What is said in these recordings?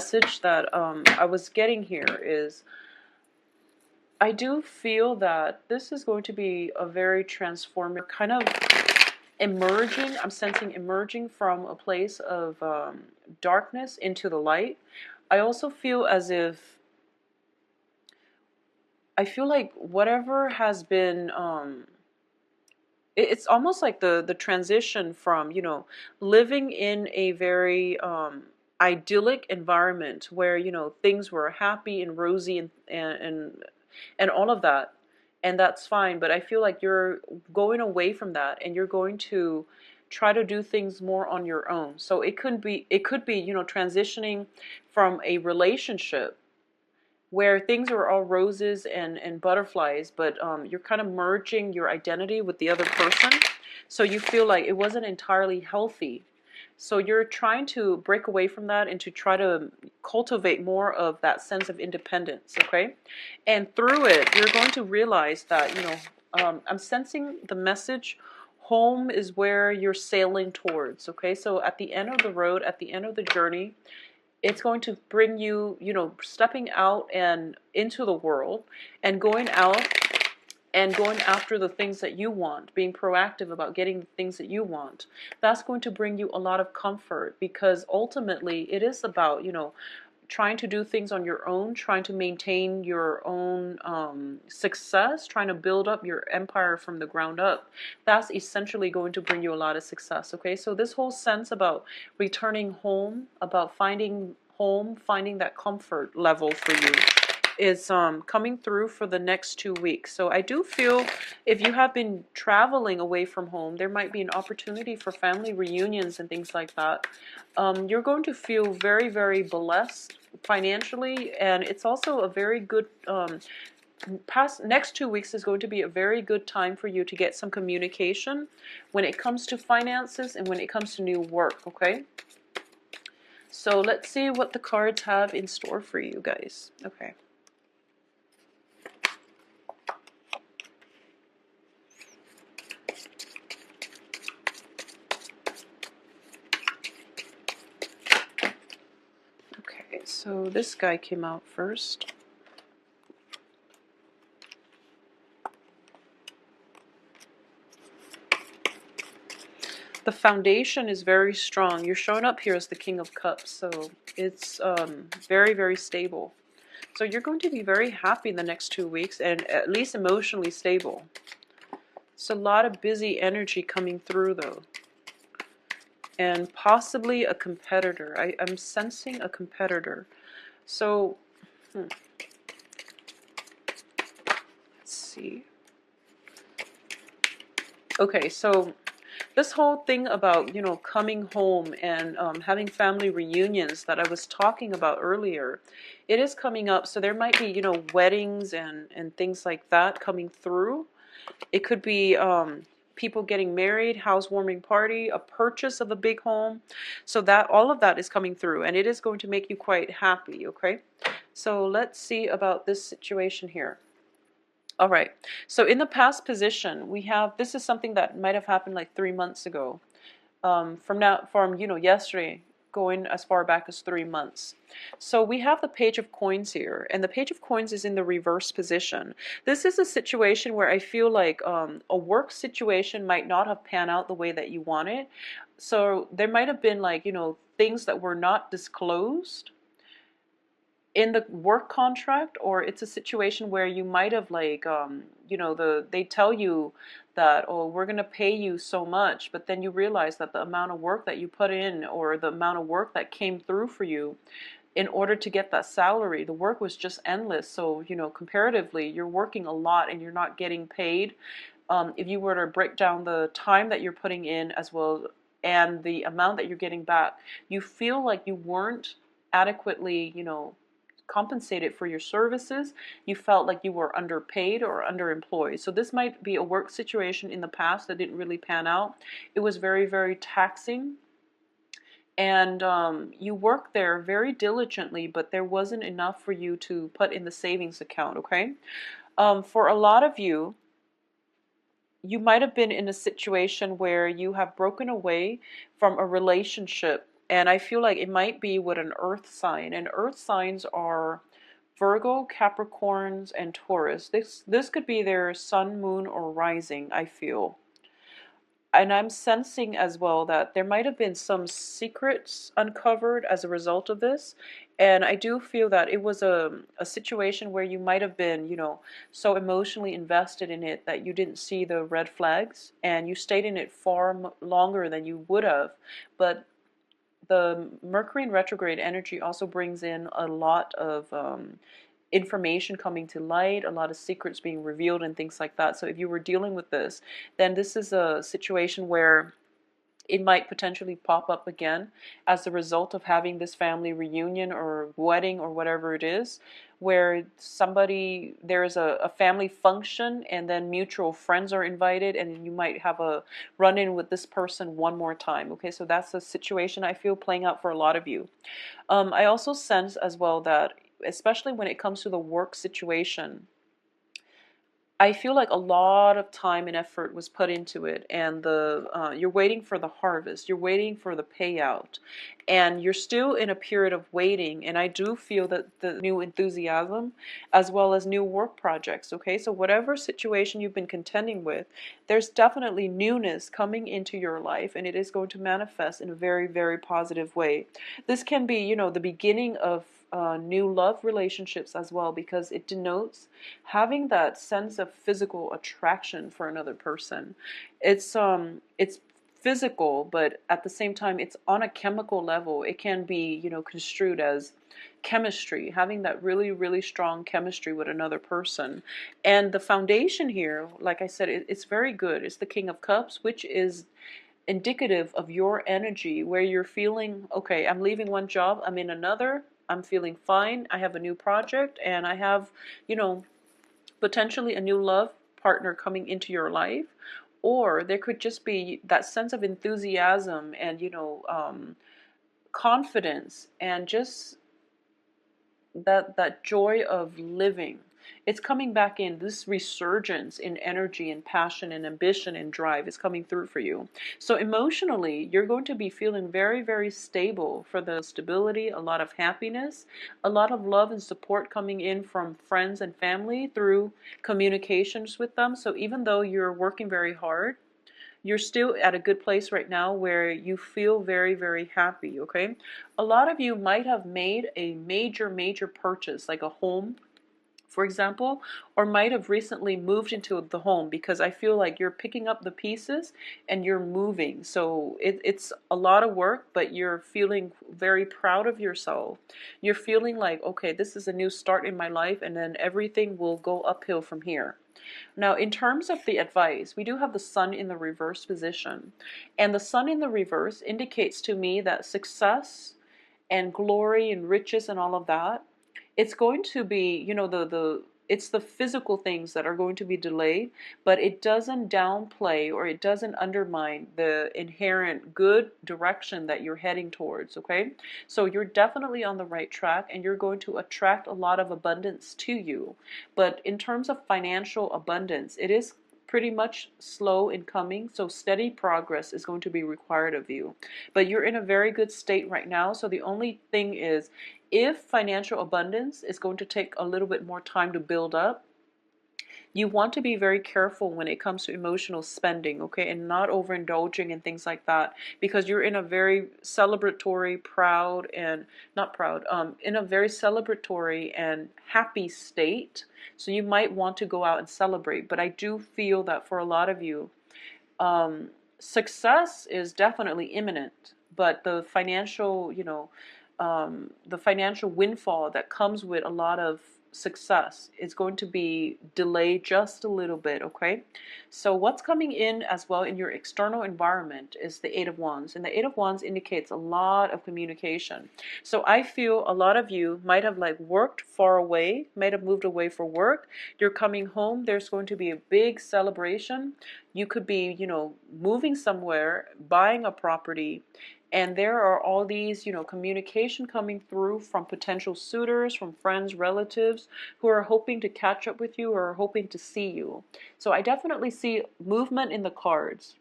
message that I was getting here is, I do feel that this is going to be a very transformative kind of emerging. I'm sensing emerging from a place of darkness into the light. I also feel as if, I feel like whatever has been it's almost like the transition from, you know, living in a very idyllic environment where, you know, things were happy and rosy and all of that, and that's fine. But I feel like you're going away from that, and you're going to try to do things more on your own. So it could be, you know, transitioning from a relationship where things are all roses and butterflies, but you're kind of merging your identity with the other person. So you feel like it wasn't entirely healthy. So you're trying to break away from that and to try to cultivate more of that sense of independence, okay? And through it, you're going to realize that, you know, I'm sensing the message, home is where you're sailing towards, okay? So at the end of the road, at the end of the journey, it's going to bring you, you know, stepping out and into the world and going out and going after the things that you want, being proactive about getting the things that you want. That's going to bring you a lot of comfort, because ultimately it is about, you know, trying to do things on your own, trying to maintain your own success, trying to build up your empire from the ground up. That's essentially going to bring you a lot of success, okay? So this whole sense about returning home, about finding home, finding that comfort level for you is coming through for the next 2 weeks. So I do feel if you have been traveling away from home, there might be an opportunity for family reunions and things like that. You're going to feel very, very blessed financially, and it's also a very good next 2 weeks is going to be a very good time for you to get some communication when it comes to finances and when it comes to new work, okay? So let's see what the cards have in store for you guys. Okay. Okay, so this guy came out first. The foundation is very strong. You're showing up here as the King of Cups, so it's very, very stable. So you're going to be very happy in the next 2 weeks, and at least emotionally stable. It's a lot of busy energy coming through, though. And possibly a competitor. I'm sensing a competitor. So, let's see. Okay, so this whole thing about, you know, coming home and having family reunions that I was talking about earlier, it is coming up. So there might be, you know, weddings and things like that coming through. It could be people getting married, housewarming party, a purchase of a big home. So that all of that is coming through, and it is going to make you quite happy, okay? So let's see about this situation here. All right. So in the past position, we have, this is something that might have happened like 3 months ago. From you know, yesterday, going as far back as 3 months. So we have the Page of Coins here, and the Page of Coins is in the reverse position. This is a situation where I feel like a work situation might not have panned out the way that you wanted. So there might have been, like, you know, things that were not disclosed in the work contract, or it's a situation where you might have, like, you know, they tell you that, oh, we're going to pay you so much, but then you realize that the amount of work that you put in, or the amount of work that came through for you in order to get that salary, the work was just endless. So, you know, comparatively, you're working a lot and you're not getting paid. If you were to break down the time that you're putting in as well and the amount that you're getting back, you feel like you weren't adequately, you know, compensated for your services. You felt like you were underpaid or underemployed. So this might be a work situation in the past that didn't really pan out. It was very, very taxing. And you worked there very diligently, but there wasn't enough for you to put in the savings account, okay? For a lot of you, you might have been in a situation where you have broken away from a relationship And I feel like it might be with an earth sign. And earth signs are Virgo, Capricorns, and Taurus. This could be their sun, moon, or rising, I feel. And I'm sensing as well that there might have been some secrets uncovered as a result of this. And I do feel that it was a situation where you might have been, so emotionally invested in it that you didn't see the red flags and you stayed in it far longer than you would have. But the Mercury in retrograde energy also brings in a lot of information coming to light, a lot of secrets being revealed, and things like that. So if you were dealing with this, then this is a situation where it might potentially pop up again as a result of having this family reunion or wedding or whatever it is, where there's a family function and then mutual friends are invited and you might have a run-in with this person one more time. Okay, so that's a situation I feel playing out for a lot of you. I also sense as well that, especially when it comes to the work situation, I feel like a lot of time and effort was put into it, and you're waiting for the harvest, you're waiting for the payout, and you're still in a period of waiting. And I do feel that the new enthusiasm, as well as new work projects. Okay, so whatever situation you've been contending with, there's definitely newness coming into your life, and it is going to manifest in a very, very positive way. This can be, the beginning of new love relationships as well, because it denotes having that sense of physical attraction for another person. It's physical, but at the same time it's on a chemical level. It can be, construed as chemistry, having that really, really strong chemistry with another person. And the foundation here, like I said, it's very good. It's the King of Cups, which is indicative of your energy, where you're feeling, okay, I'm leaving one job, I'm in another, I'm feeling fine, I have a new project, and I have, potentially a new love partner coming into your life. Or there could just be that sense of enthusiasm and, confidence, and just that joy of living. It's coming back in. This resurgence in energy and passion and ambition and drive is coming through for you. So emotionally, you're going to be feeling very, very stable. For the stability, a lot of happiness, a lot of love and support coming in from friends and family through communications with them. So even though you're working very hard, you're still at a good place right now where you feel very, very happy. Okay, a lot of you might have made a major, major purchase, like a home, for example, or might have recently moved into the home, because I feel like you're picking up the pieces and you're moving. So it's a lot of work, but you're feeling very proud of yourself. You're feeling like, okay, this is a new start in my life, and then everything will go uphill from here. Now, in terms of the advice, we do have the sun in the reverse position. And the sun in the reverse indicates to me that success and glory and riches and all of that, it's going to be, it's the physical things that are going to be delayed, but it doesn't downplay or it doesn't undermine the inherent good direction that you're heading towards. Okay, so you're definitely on the right track, and you're going to attract a lot of abundance to you. But in terms of financial abundance, it is pretty much slow in coming, so steady progress is going to be required of you. But you're in a very good state right now, so the only thing is, if financial abundance is going to take a little bit more time to build up, you want to be very careful when it comes to emotional spending, okay, and not overindulging and things like that, because you're in a very celebratory, proud, and not proud, in a very celebratory and happy state. So you might want to go out and celebrate. But I do feel that for a lot of you, success is definitely imminent, but the financial windfall that comes with a lot of success is going to be delayed just a little bit. Okay, so what's coming in as well in your external environment is the Eight of Wands, and the Eight of Wands indicates a lot of communication. So I feel a lot of you might have like worked far away, might have moved away for work. You're coming home, there's going to be a big celebration. You could be, moving somewhere, buying a property, and there are all these, communication coming through from potential suitors, from friends, relatives who are hoping to catch up with you or are hoping to see you. So I definitely see movement in the cards,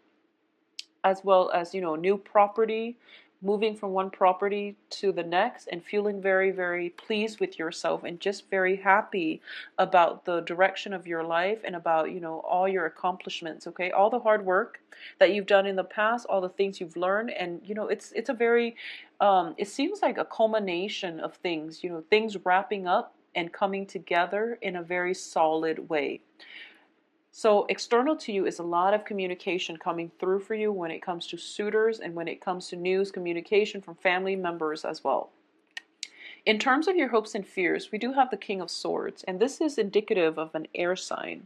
as well as, new property, moving from one property to the next and feeling very, very pleased with yourself and just very happy about the direction of your life and about, all your accomplishments, okay? All the hard work that you've done in the past, all the things you've learned, and, it's a very, it seems like a culmination of things, things wrapping up and coming together in a very solid way. So external to you is a lot of communication coming through for you when it comes to suitors and when it comes to news, communication from family members as well. In terms of your hopes and fears, we do have the King of Swords, and this is indicative of an air sign.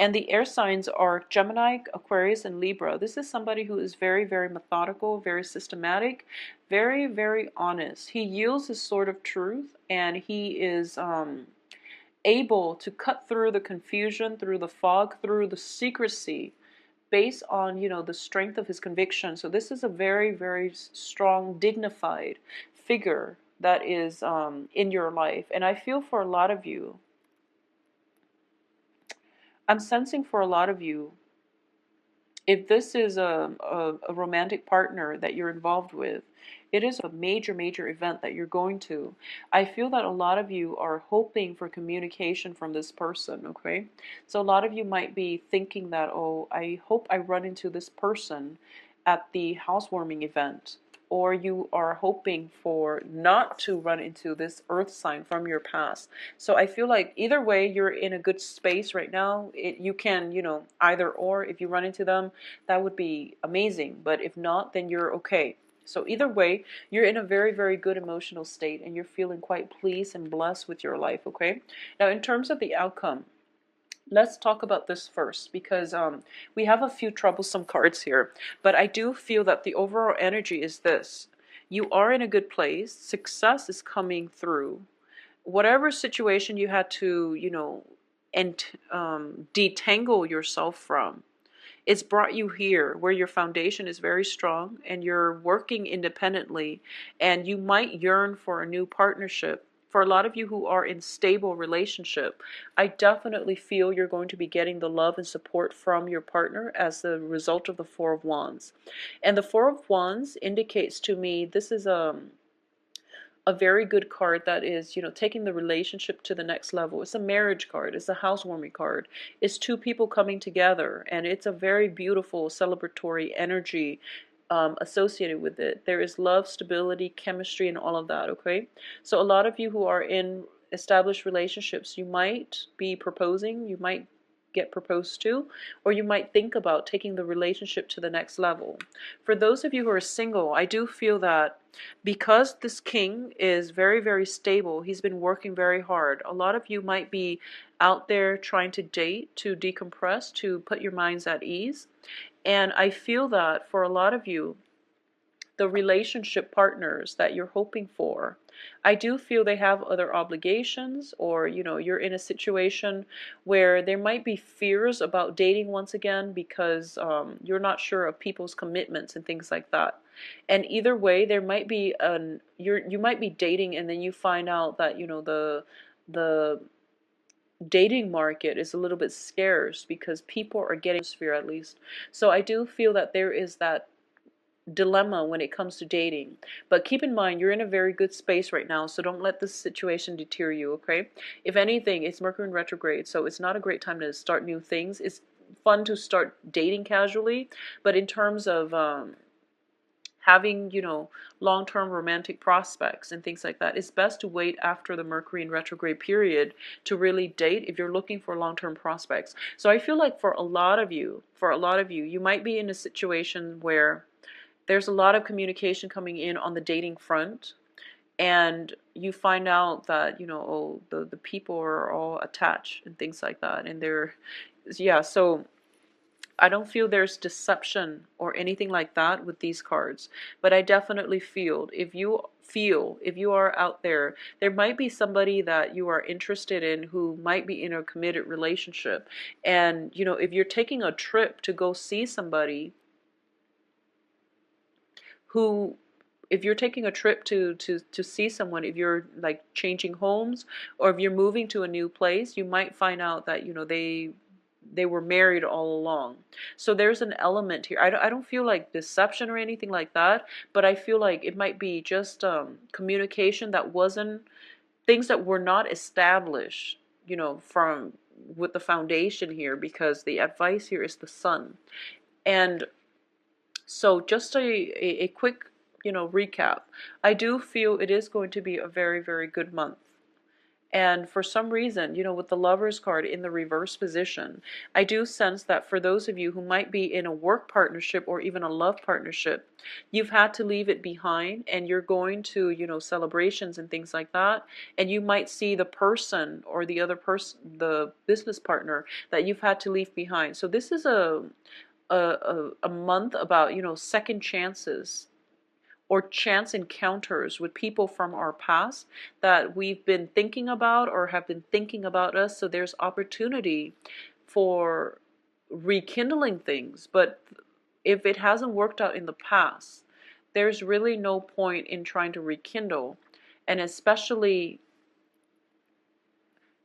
And the air signs are Gemini, Aquarius, and Libra. This is somebody who is very, very methodical, very systematic, very, very honest. He yields his sword of truth, and he is able to cut through the confusion, through the fog, through the secrecy, based on, the strength of his conviction. So this is a very, very strong, dignified figure that is in your life. And I feel for a lot of you, I'm sensing for a lot of you, if this is a romantic partner that you're involved with, it is a major, major event that you're going to. I feel that a lot of you are hoping for communication from this person, okay? So a lot of you might be thinking that, oh, I hope I run into this person at the housewarming event. Or you are hoping for not to run into this earth sign from your past. So I feel like either way, you're in a good space right now. You can, either or, if you run into them, that would be amazing. But if not, then you're okay. So either way, you're in a very, very good emotional state and you're feeling quite pleased and blessed with your life, okay? Now, in terms of the outcome, let's talk about this first because we have a few troublesome cards here. But I do feel that the overall energy is this. You are in a good place. Success is coming through. Whatever situation you had to, detangle yourself from, it's brought you here where your foundation is very strong and you're working independently, and you might yearn for a new partnership. For a lot of you who are in stable relationship, I definitely feel you're going to be getting the love and support from your partner as the result of the Four of Wands. And the Four of Wands indicates to me this is a very good card that is, taking the relationship to the next level. It's a marriage card. It's a housewarming card. It's two people coming together, and it's a very beautiful celebratory energy associated with it. There is love, stability, chemistry, and all of that, okay? So a lot of you who are in established relationships, you might be proposing, you might get proposed to, or you might think about taking the relationship to the next level. For those of you who are single, I do feel that because this king is very, very stable, he's been working very hard. A lot of you might be out there trying to date, to decompress, to put your minds at ease. And I feel that for a lot of you, the relationship partners that you're hoping for, I do feel they have other obligations, or you're in a situation where there might be fears about dating once again because you're not sure of people's commitments and things like that. And either way, there might be you might be dating and then you find out that the dating market is a little bit scarce because people are getting sphere at least. So I do feel that there is that dilemma when it comes to dating. But keep in mind, you're in a very good space right now, so don't let this situation deter you, okay? If anything, it's Mercury in retrograde, so it's not a great time to start new things. It's fun to start dating casually, but in terms of having, long-term romantic prospects and things like that, it's best to wait after the Mercury in retrograde period to really date if you're looking for long-term prospects. So I feel like for a lot of you, you might be in a situation where there's a lot of communication coming in on the dating front, and you find out that, the people are all attached and things like that. And so I don't feel there's deception or anything like that with these cards, but I definitely feel if you are out there, there might be somebody that you are interested in who might be in a committed relationship. And, if you're taking a trip to go see somebody if you're taking a trip to see someone, if you're changing homes or if you're moving to a new place, you might find out that, they were married all along. So there's an element here. I don't feel like deception or anything like that, but I feel like it might be just communication that wasn't, things that were not established, from with the foundation here, because the advice here is the sun. And so just a quick, recap. I do feel it is going to be a very, very good month. And for some reason, with the Lovers card in the reverse position, I do sense that for those of you who might be in a work partnership or even a love partnership, you've had to leave it behind, and you're going to, celebrations and things like that. And you might see the person or the other person, the business partner that you've had to leave behind. So this is a month about, second chances or chance encounters with people from our past that we've been thinking about or have been thinking about us. So there's opportunity for rekindling things. But if it hasn't worked out in the past, there's really no point in trying to rekindle. And especially,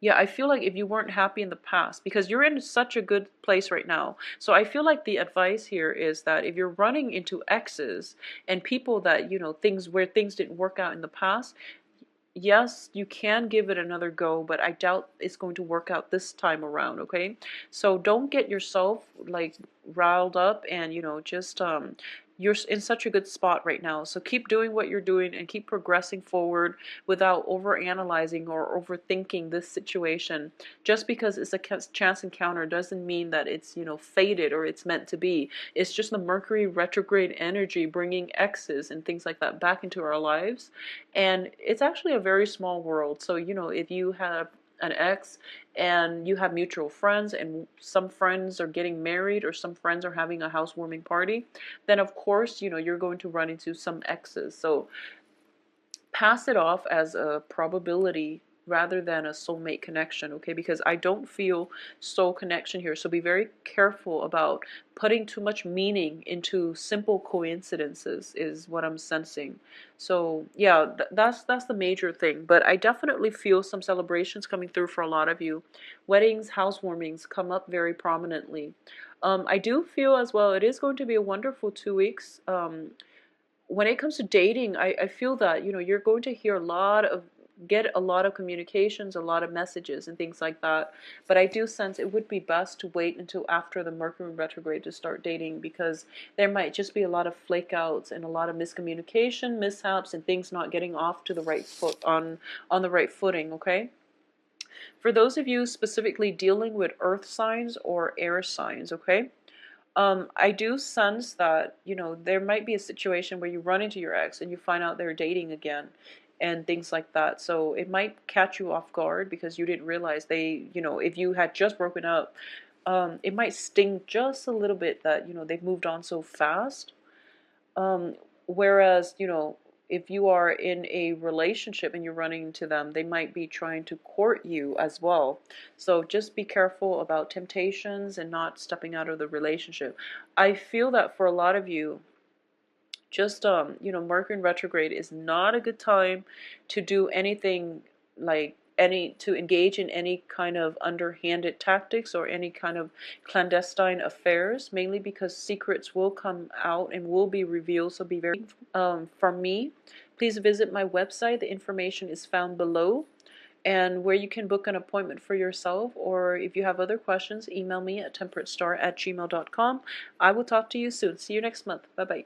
yeah, I feel like if you weren't happy in the past, because you're in such a good place right now. So I feel like the advice here is that if you're running into exes and people that, things where things didn't work out in the past, yes, you can give it another go, but I doubt it's going to work out this time around, okay? So don't get yourself like riled up, and just you're in such a good spot right now. So keep doing what you're doing and keep progressing forward without over analyzing or overthinking this situation. Just because it's a chance encounter doesn't mean that it's, fated or it's meant to be. It's just the Mercury retrograde energy bringing exes and things like that back into our lives. And it's actually a very small world. So, if you have an ex and you have mutual friends, and some friends are getting married or some friends are having a housewarming party, then of course, you're going to run into some exes. So pass it off as a probability rather than a soulmate connection, okay? Because I don't feel soul connection here. So be very careful about putting too much meaning into simple coincidences is what I'm sensing. So yeah, that's the major thing. But I definitely feel some celebrations coming through for a lot of you. Weddings, housewarmings come up very prominently. I do feel as well it is going to be a wonderful 2 weeks. When it comes to dating, I feel that, you're going to hear get a lot of communications, a lot of messages and things like that. But I do sense it would be best to wait until after the Mercury retrograde to start dating, because there might just be a lot of flake outs and a lot of miscommunication, mishaps, and things not getting off to the right foot on the right footing, okay? For those of you specifically dealing with earth signs or air signs, okay? I do sense that, there might be a situation where you run into your ex and you find out they're dating again and things like that. So it might catch you off guard because you didn't realize they, if you had just broken up, it might sting just a little bit that, they've moved on so fast. Whereas, if you are in a relationship and you're running into them, they might be trying to court you as well. So just be careful about temptations and not stepping out of the relationship. I feel that for a lot of you, just Mercury retrograde is not a good time to do anything like to engage in any kind of underhanded tactics or any kind of clandestine affairs, mainly because secrets will come out and will be revealed. So be very from me, please visit my website. The information is found below, and where you can book an appointment for yourself, or if you have other questions, email me at temperatestar@gmail.com. I will talk to you soon. See you next month. Bye bye.